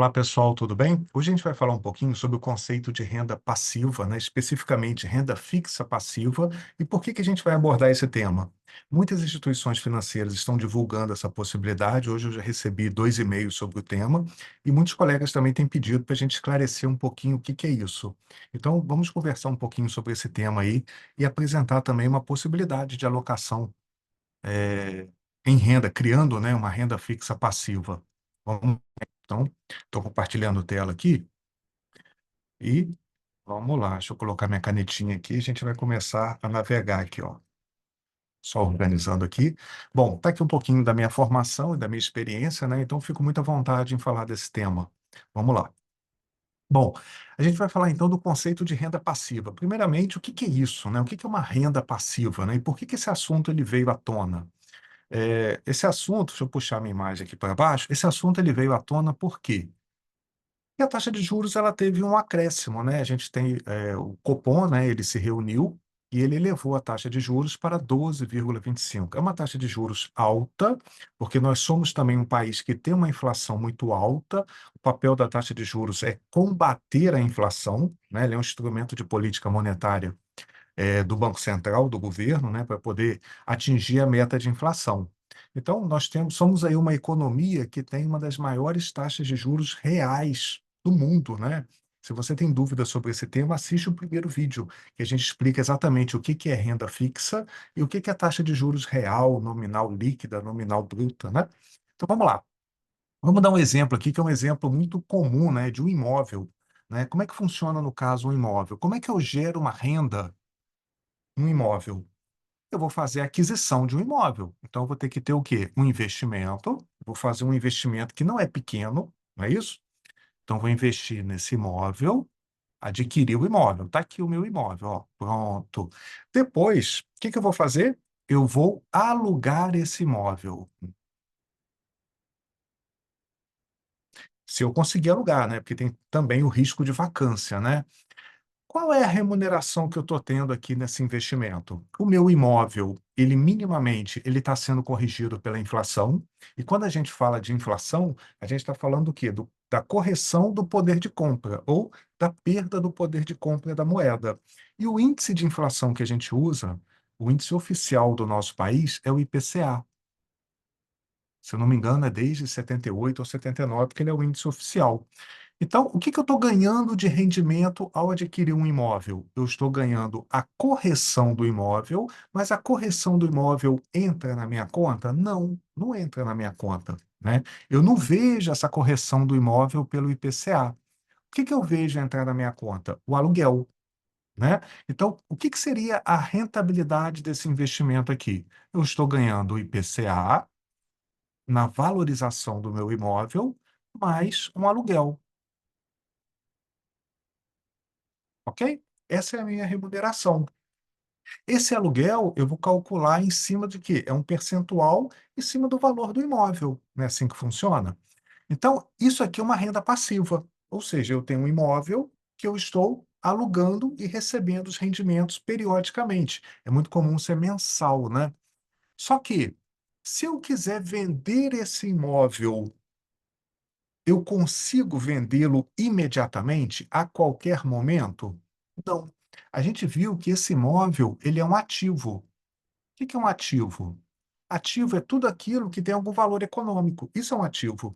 Olá pessoal, tudo bem? Hoje a gente vai falar um pouquinho sobre o conceito de renda passiva, né? Especificamente renda fixa passiva, e por que que a gente vai abordar esse tema. Muitas instituições financeiras estão divulgando essa possibilidade. Hoje eu já recebi 2 e-mails sobre o tema e muitos colegas também têm pedido para a gente esclarecer um pouquinho o que que é isso. Então vamos conversar um pouquinho sobre esse tema aí e apresentar também uma possibilidade de alocação eh, em renda, criando, né, uma renda fixa passiva. Vamos, então, estou compartilhando tela aqui e vamos lá. Deixa eu colocar minha canetinha aqui. A gente vai começar a navegar aqui, ó. Só organizando aqui. Bom, tá aqui um pouquinho da minha formação e da minha experiência, né? Então, fico muito à vontade em falar desse tema. Vamos lá. Bom, a gente vai falar então do conceito de renda passiva. Primeiramente, o que que é isso, né? O que que é uma renda passiva, né? E por que que esse assunto ele veio à tona? Esse assunto, deixa eu puxar minha imagem aqui para baixo, esse assunto ele veio à tona por quê? E a taxa de juros ela teve um acréscimo, né, a gente tem, o Copom, né, ele se reuniu e ele elevou a taxa de juros para 12,25. É uma taxa de juros alta, porque nós somos também um país que tem uma inflação muito alta, o papel da taxa de juros é combater a inflação, né, ele é um instrumento de política monetária, do Banco Central, do governo, né, para poder atingir a meta de inflação. Então nós somos aí uma economia que tem uma das maiores taxas de juros reais do mundo, né. Se você tem dúvida sobre esse tema, assiste o primeiro vídeo, que a gente explica exatamente o que que é renda fixa e o que que é taxa de juros real, nominal líquida, nominal bruta, né. Então vamos lá, vamos dar um exemplo aqui, que é um exemplo muito comum, né, de um imóvel, né. Como é que funciona, no caso, um imóvel? Como é que eu gero uma renda num imóvel? Eu vou fazer a aquisição de um imóvel. Então, eu vou ter que ter o quê? Um investimento. Vou fazer um investimento que não é pequeno, não é isso? Então, vou investir nesse imóvel, adquirir o imóvel. Está aqui o meu imóvel, ó, pronto. Depois, o que que eu vou fazer? Eu vou alugar esse imóvel. Se eu conseguir alugar, né? Porque tem também o risco de vacância, né? Qual é a remuneração que eu estou tendo aqui nesse investimento? O meu imóvel, ele minimamente, ele está sendo corrigido pela inflação, e quando a gente fala de inflação, a gente está falando do quê? Da correção do poder de compra, ou da perda do poder de compra da moeda. E o índice de inflação que a gente usa, o índice oficial do nosso país, é o IPCA. Se eu não me engano, é desde 78 ou 79, porque ele é o índice oficial. Então, o que que eu estou ganhando de rendimento ao adquirir um imóvel? Eu estou ganhando a correção do imóvel, mas a correção do imóvel entra na minha conta? Não, não entra na minha conta, né? Eu não vejo essa correção do imóvel pelo IPCA. O que que eu vejo entrar na minha conta? O aluguel, né? Então, o que que seria a rentabilidade desse investimento aqui? Eu estou ganhando o IPCA na valorização do meu imóvel, mais um aluguel. Ok? Essa é a minha remuneração. Esse aluguel eu vou calcular em cima de quê? É um percentual em cima do valor do imóvel. Não é assim que funciona? Então, isso aqui é uma renda passiva. Ou seja, eu tenho um imóvel que eu estou alugando e recebendo os rendimentos periodicamente. É muito comum ser mensal, né? Só que, se eu quiser vender esse imóvel, eu consigo vendê-lo imediatamente, a qualquer momento? Não. A gente viu que esse imóvel, ele é um ativo. O que que é um ativo? Ativo é tudo aquilo que tem algum valor econômico. Isso é um ativo.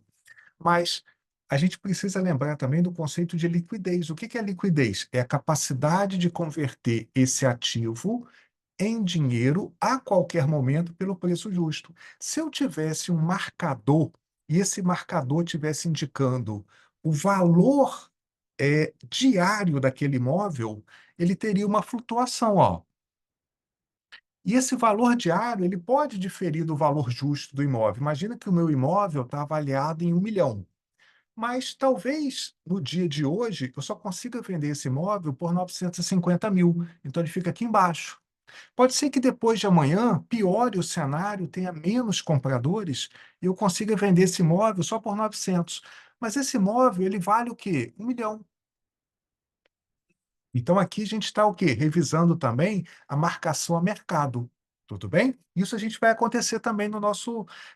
Mas a gente precisa lembrar também do conceito de liquidez. O que que é liquidez? É a capacidade de converter esse ativo em dinheiro a qualquer momento pelo preço justo. Se eu tivesse um marcador e esse marcador tivesse indicando o valor diário daquele imóvel, ele teria uma flutuação, ó. E esse valor diário, ele pode diferir do valor justo do imóvel. Imagina que o meu imóvel está avaliado em 1 milhão, mas talvez no dia de hoje eu só consiga vender esse imóvel por 950 mil. Então ele fica aqui embaixo. Pode ser que depois de amanhã piore o cenário, tenha menos compradores e eu consiga vender esse imóvel só por 900. Mas esse imóvel, ele vale o quê? 1 milhão. Então aqui a gente está o quê? Revisando também a marcação a mercado. Tudo bem? Isso a gente vai acontecer também no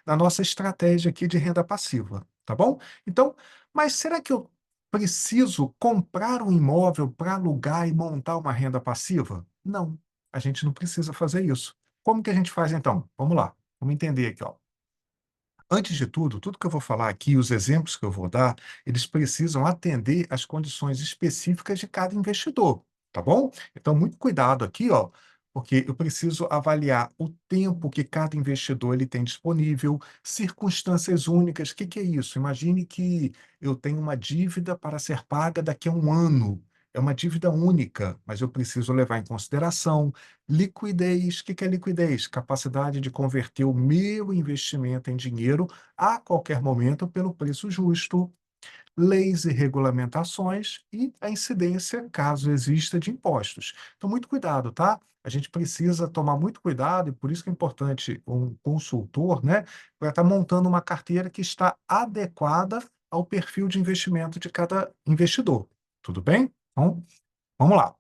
na nossa estratégia aqui de renda passiva. tá bom? Então, mas será que eu preciso comprar um imóvel para alugar e montar uma renda passiva? Não, a gente não precisa fazer isso. Como que a gente faz então? Vamos lá, vamos entender aqui, ó. Antes de tudo que eu vou falar aqui, os exemplos que eu vou dar, eles precisam atender às condições específicas de cada investidor, tá bom? Então, muito cuidado aqui, ó, porque eu preciso avaliar o tempo que cada investidor ele tem disponível, circunstâncias únicas. O que que é isso? Imagine que eu tenho uma dívida para ser paga daqui a um ano. É uma dívida única, mas eu preciso levar em consideração liquidez. O que que é liquidez? Capacidade de converter o meu investimento em dinheiro a qualquer momento pelo preço justo, leis e regulamentações e a incidência, caso exista, de impostos. Então, muito cuidado, tá? A gente precisa tomar muito cuidado e por isso que é importante um consultor, né, para estar montando uma carteira que está adequada ao perfil de investimento de cada investidor. Tudo bem? Então, vamos lá.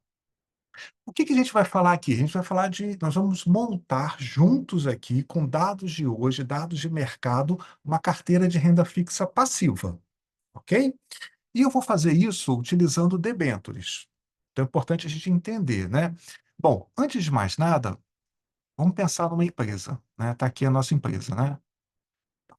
O que que a gente vai falar aqui? A gente vai falar de nós vamos montar juntos aqui, com dados de hoje, dados de mercado, uma carteira de renda fixa passiva, ok? E eu vou fazer isso utilizando debêntures. Então é importante a gente entender, né? Bom, antes de mais nada, vamos pensar numa empresa, né? Está aqui a nossa empresa, né?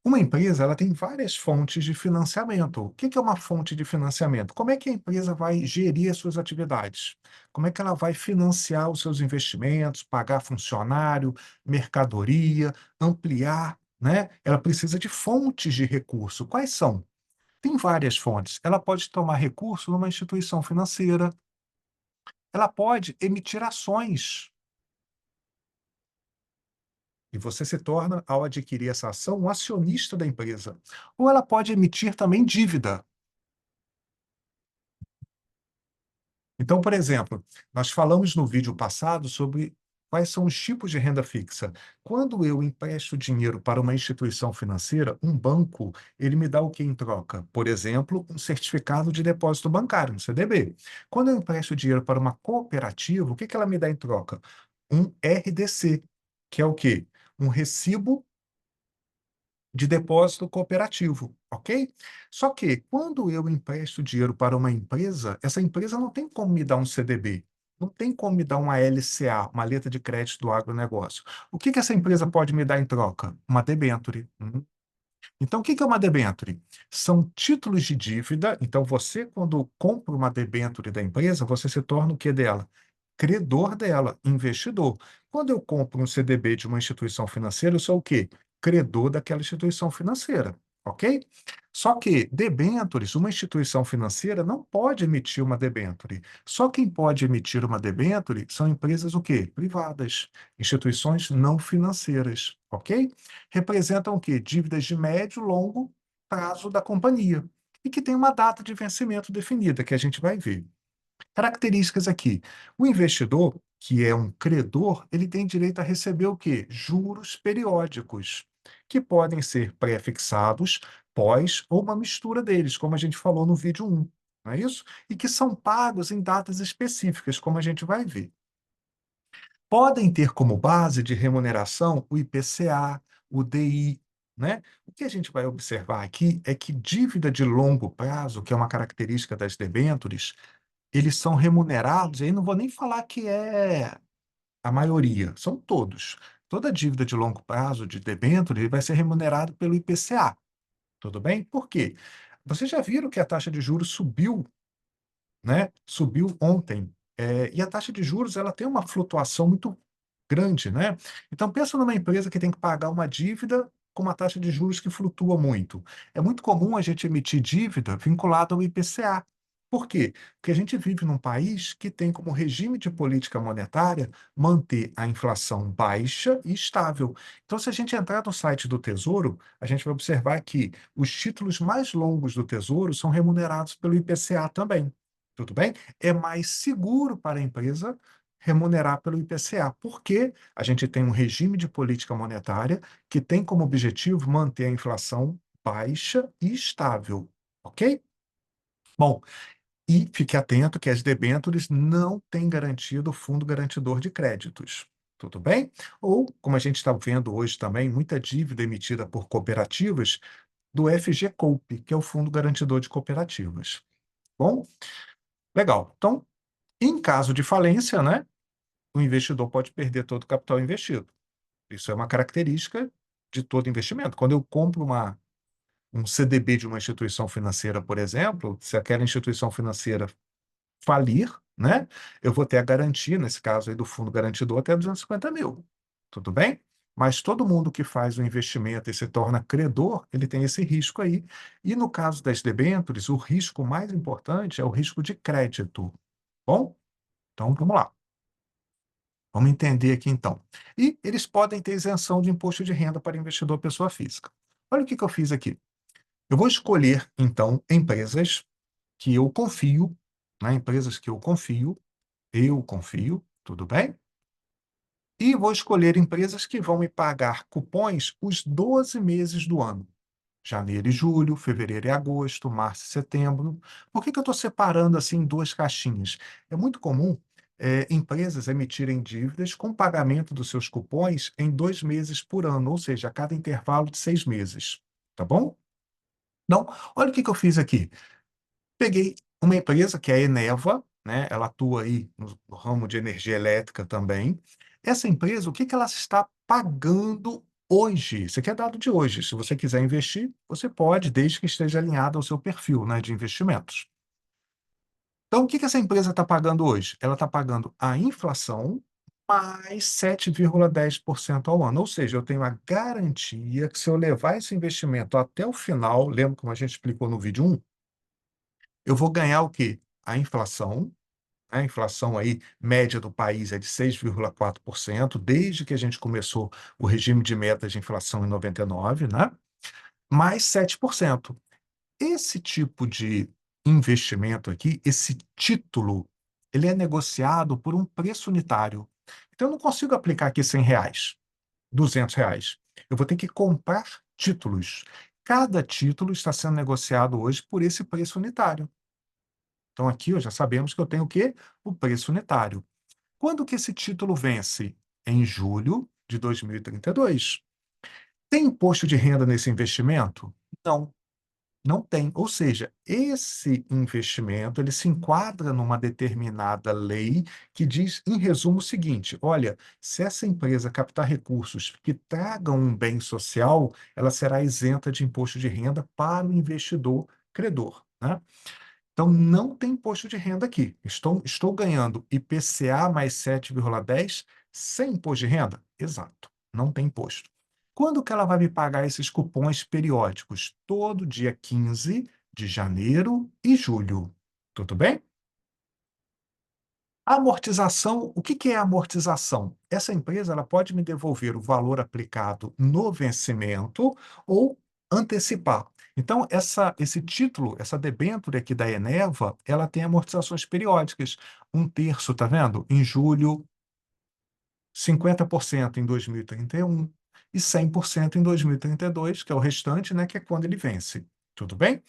Uma empresa, ela tem várias fontes de financiamento. O que que é uma fonte de financiamento? Como é que a empresa vai gerir as suas atividades? Como é que ela vai financiar os seus investimentos, pagar funcionário, mercadoria, ampliar, né? Ela precisa de fontes de recurso. Quais são? Tem várias fontes. Ela pode tomar recurso numa instituição financeira, ela pode emitir ações, e você se torna, ao adquirir essa ação, um acionista da empresa. Ou ela pode emitir também dívida. Então, por exemplo, nós falamos no vídeo passado sobre quais são os tipos de renda fixa. Quando eu empresto dinheiro para uma instituição financeira, um banco, ele me dá o que em troca? Por exemplo, um certificado de depósito bancário, um CDB. Quando eu empresto dinheiro para uma cooperativa, o que que ela me dá em troca? Um RDC, que é o quê? Um recibo de depósito cooperativo, ok? Só que quando eu empresto dinheiro para uma empresa, essa empresa não tem como me dar um CDB, não tem como me dar uma LCA, uma letra de crédito do agronegócio. O que que essa empresa pode me dar em troca? Uma debênture. Então, o que que é uma debênture? São títulos de dívida. Então, você, quando compra uma debênture da empresa, você se torna o que dela? Credor dela, investidor. Quando eu compro um CDB de uma instituição financeira, eu sou o quê? Credor daquela instituição financeira, ok? Só que debêntures, uma instituição financeira não pode emitir uma debênture. Só quem pode emitir uma debênture são empresas o quê? Privadas, instituições não financeiras, ok? Representam o quê? Dívidas de médio e longo prazo da companhia e que tem uma data de vencimento definida, que a gente vai ver. Características aqui. O investidor, que é um credor, ele tem direito a receber o quê? Juros periódicos, que podem ser pré-fixados, pós ou uma mistura deles, como a gente falou no vídeo 1, não é isso? E que são pagos em datas específicas, como a gente vai ver. Podem ter como base de remuneração o IPCA, o DI, né? O que a gente vai observar aqui é que dívida de longo prazo, que é uma característica das debêntures, eles são remunerados, e aí não vou nem falar que é a maioria, são todos. Toda dívida de longo prazo, de debênture, ele vai ser remunerado pelo IPCA, tudo bem? Por quê? Vocês já viram que a taxa de juros subiu, né? Subiu ontem. E a taxa de juros ela tem uma flutuação muito grande, né? Então pensa numa empresa que tem que pagar uma dívida com uma taxa de juros que flutua muito. É muito comum a gente emitir dívida vinculada ao IPCA. Por quê? Porque a gente vive num país que tem como regime de política monetária manter a inflação baixa e estável. Então, se a gente entrar no site do Tesouro, a gente vai observar que os títulos mais longos do Tesouro são remunerados pelo IPCA também. Tudo bem? É mais seguro para a empresa remunerar pelo IPCA, porque a gente tem um regime de política monetária que tem como objetivo manter a inflação baixa e estável, ok? Bom, e fique atento que as debêntures não têm garantido o fundo garantidor de créditos, tudo bem? Ou, como a gente está vendo hoje também, muita dívida emitida por cooperativas do FGCoop, que é o Fundo Garantidor de Cooperativas. Bom, legal. Então, em caso de falência, né, o investidor pode perder todo o capital investido. Isso é uma característica de todo investimento. Quando eu compro um CDB de uma instituição financeira, por exemplo, se aquela instituição financeira falir, né, eu vou ter a garantia, nesse caso aí do fundo garantidor, até 250 mil. Tudo bem? Mas todo mundo que faz o investimento e se torna credor, ele tem esse risco aí. E no caso das debêntures, o risco mais importante é o risco de crédito. Bom, então vamos lá. Vamos entender aqui então. E eles podem ter isenção de imposto de renda para investidor pessoa física. Olha o que eu fiz aqui. Eu vou escolher, então, empresas que eu confio, né? Empresas que eu confio, tudo bem? E vou escolher empresas que vão me pagar cupons os 12 meses do ano. Janeiro e julho, fevereiro e agosto, março e setembro. Por que eu estou separando assim em duas caixinhas? É muito comum empresas emitirem dívidas com pagamento dos seus cupons em 2 meses por ano, ou seja, a cada intervalo de 6 meses. Tá bom? Então, olha o que eu fiz aqui. Peguei uma empresa que é a Eneva, né? Ela atua aí no ramo de energia elétrica também. Essa empresa, o que ela está pagando hoje? Isso aqui é dado de hoje. Se você quiser investir, você pode, desde que esteja alinhado ao seu perfil, né, de investimentos. Então, o que essa empresa está pagando hoje? Ela está pagando a inflação mais 7,10% ao ano. Ou seja, eu tenho a garantia que se eu levar esse investimento até o final, lembra como a gente explicou no vídeo 1, eu vou ganhar o quê? A inflação aí média do país é de 6,4%, desde que a gente começou o regime de metas de inflação em 99, né? Mais 7%. Esse tipo de investimento aqui, esse título, ele é negociado por um preço unitário. Então, eu não consigo aplicar aqui R$ 100, R$ 200. Eu vou ter que comprar títulos. Cada título está sendo negociado hoje por esse preço unitário. Então, aqui já sabemos que eu tenho o quê? O preço unitário. Quando que esse título vence? Em julho de 2032. Tem imposto de renda nesse investimento? Não, não tem. Ou seja, esse investimento ele se enquadra numa determinada lei que diz, em resumo, o seguinte: olha, se essa empresa captar recursos que tragam um bem social, ela será isenta de imposto de renda para o investidor credor, né? Então, não tem imposto de renda aqui. Estou ganhando IPCA mais 7,10 sem imposto de renda? Exato, não tem imposto. Quando que ela vai me pagar esses cupons periódicos? Todo dia 15 de janeiro e julho. Tudo bem? Amortização, o que que é amortização? Essa empresa ela pode me devolver o valor aplicado no vencimento ou antecipar. Então, esse título, essa debênture aqui da Eneva, ela tem amortizações periódicas. Um terço, tá vendo? Em julho, 50% em 2031 e 100% em 2032, que é o restante, né, que é quando ele vence. Tudo bem?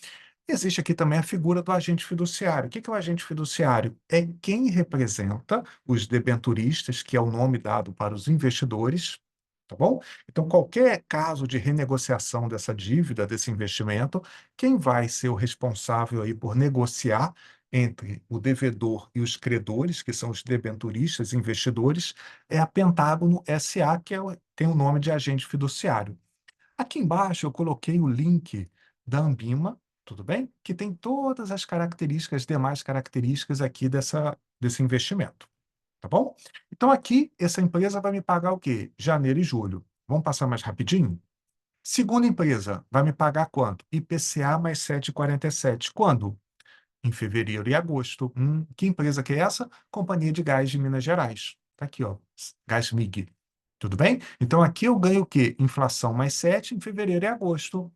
Existe aqui também a figura do agente fiduciário. O que é o agente fiduciário? É quem representa os debenturistas, que é o nome dado para os investidores, tá bom? Então, qualquer caso de renegociação dessa dívida, desse investimento, quem vai ser o responsável aí por negociar entre o devedor e os credores, que são os debenturistas, investidores, é a Pentágono SA, que tem o nome de agente fiduciário. Aqui embaixo eu coloquei o link da Ambima, tudo bem? Que tem todas as características, demais características aqui desse investimento, tá bom? Então aqui essa empresa vai me pagar o quê? Janeiro e julho. Vamos passar mais rapidinho? Segunda empresa vai me pagar quanto? IPCA mais 7,47. Quando? Em fevereiro e agosto. Que empresa que é essa? Companhia de Gás de Minas Gerais. Está aqui, ó, Gasmig. Tudo bem? Então, aqui eu ganho o quê? Inflação mais 7 em fevereiro e agosto.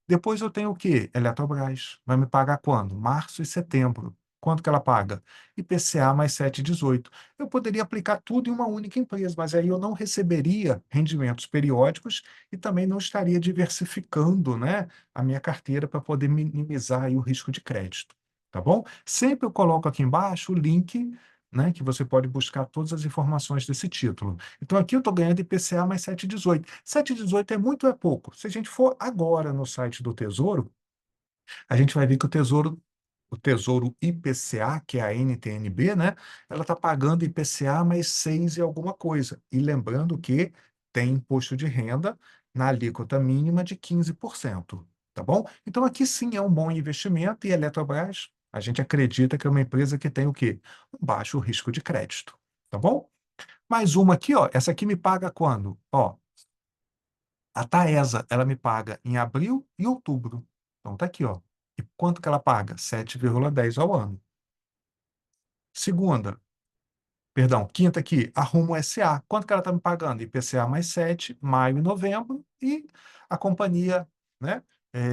Depois eu tenho o quê? Eletrobras. Vai me pagar quando? Março e setembro. Quanto que ela paga? IPCA mais 7,18. Eu poderia aplicar tudo em uma única empresa, mas aí eu não receberia rendimentos periódicos e também não estaria diversificando, né, a minha carteira para poder minimizar aí o risco de crédito. Tá bom? Sempre eu coloco aqui embaixo o link, né, que você pode buscar todas as informações desse título. Então aqui eu estou ganhando IPCA mais 7,18. 7,18 é muito ou é pouco? Se a gente for agora no site do Tesouro, a gente vai ver que o Tesouro IPCA, que é a NTN-B, né, ela está pagando IPCA mais 6 e alguma coisa. E lembrando que tem imposto de renda na alíquota mínima de 15%, tá bom? Então aqui sim é um bom investimento e a Eletrobras, a gente acredita que é uma empresa que tem o quê? Um baixo risco de crédito, tá bom? Mais uma aqui, ó, essa aqui me paga quando? Ó, a Taesa, ela me paga em abril e outubro. Então tá aqui, ó. E quanto que ela paga? 7,10 ao ano. Segunda, perdão, quinta aqui, a Rumo SA. Quanto que ela está me pagando? IPCA mais 7, maio e novembro. E a companhia, né,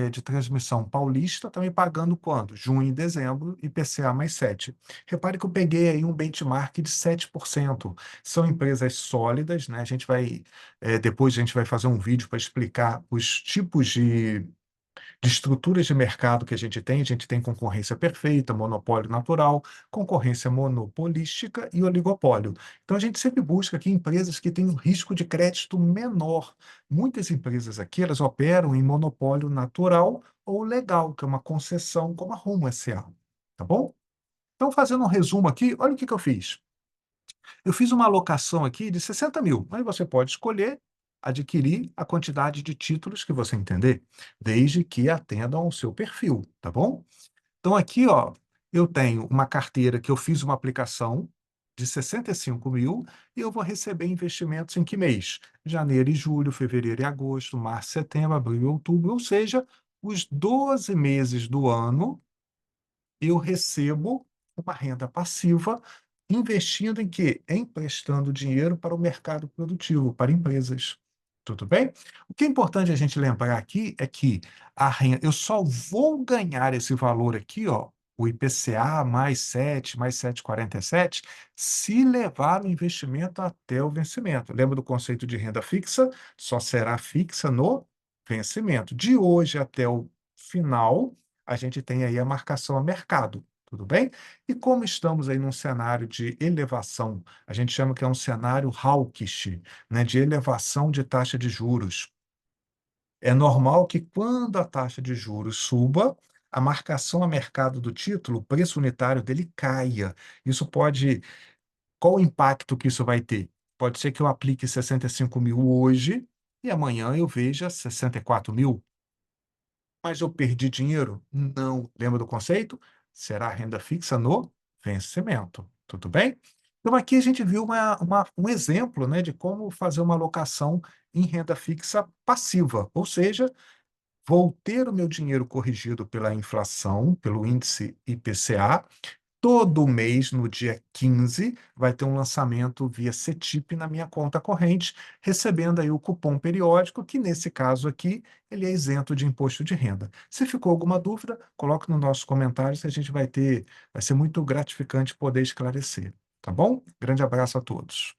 de transmissão paulista está me pagando quando? Junho e dezembro, IPCA mais 7. Repare que eu peguei aí um benchmark de 7%. São empresas sólidas, né? Depois a gente vai fazer um vídeo para explicar os tipos de estruturas de mercado que a gente tem concorrência perfeita, monopólio natural, concorrência monopolística e oligopólio. Então, a gente sempre busca aqui empresas que têm um risco de crédito menor. Muitas empresas aqui, elas operam em monopólio natural ou legal, que é uma concessão como a Rumo S.A. Tá bom? Então, fazendo um resumo aqui, olha o que eu fiz. Eu fiz uma alocação aqui de 60 mil, mas você pode escolher adquirir a quantidade de títulos que você entender, desde que atendam ao seu perfil, tá bom? Então aqui, ó, eu tenho uma carteira que eu fiz uma aplicação de 65 mil e eu vou receber investimentos em que mês? Janeiro e julho, fevereiro e agosto, março, setembro, abril e outubro, ou seja, os 12 meses do ano eu recebo uma renda passiva investindo em quê? Emprestando dinheiro para o mercado produtivo, para empresas. Tudo bem? O que é importante a gente lembrar aqui é que a renda, eu só vou ganhar esse valor aqui, ó, o IPCA mais 7, mais 7,47, se levar o investimento até o vencimento. Lembra do conceito de renda fixa? Só será fixa no vencimento. De hoje até o final, a gente tem aí a marcação a mercado, tudo bem? E como estamos aí num cenário de elevação, a gente chama que é um cenário hawkish, né, de elevação de taxa de juros. É normal que quando a taxa de juros suba, a marcação a mercado do título, o preço unitário dele caia. Isso pode Qual o impacto que isso vai ter? Pode ser que eu aplique 65 mil hoje e amanhã eu veja 64 mil. Mas eu perdi dinheiro? Não. Lembra do conceito? Será renda fixa no vencimento. Tudo bem? Então, aqui a gente viu um exemplo, né, de como fazer uma alocação em renda fixa passiva, ou seja, vou ter o meu dinheiro corrigido pela inflação, pelo índice IPCA, todo mês, no dia 15, vai ter um lançamento via CETIP na minha conta corrente, recebendo aí o cupom periódico, que nesse caso aqui, ele é isento de imposto de renda. Se ficou alguma dúvida, coloque nos nossos comentários que vai ser muito gratificante poder esclarecer. Tá bom? Grande abraço a todos.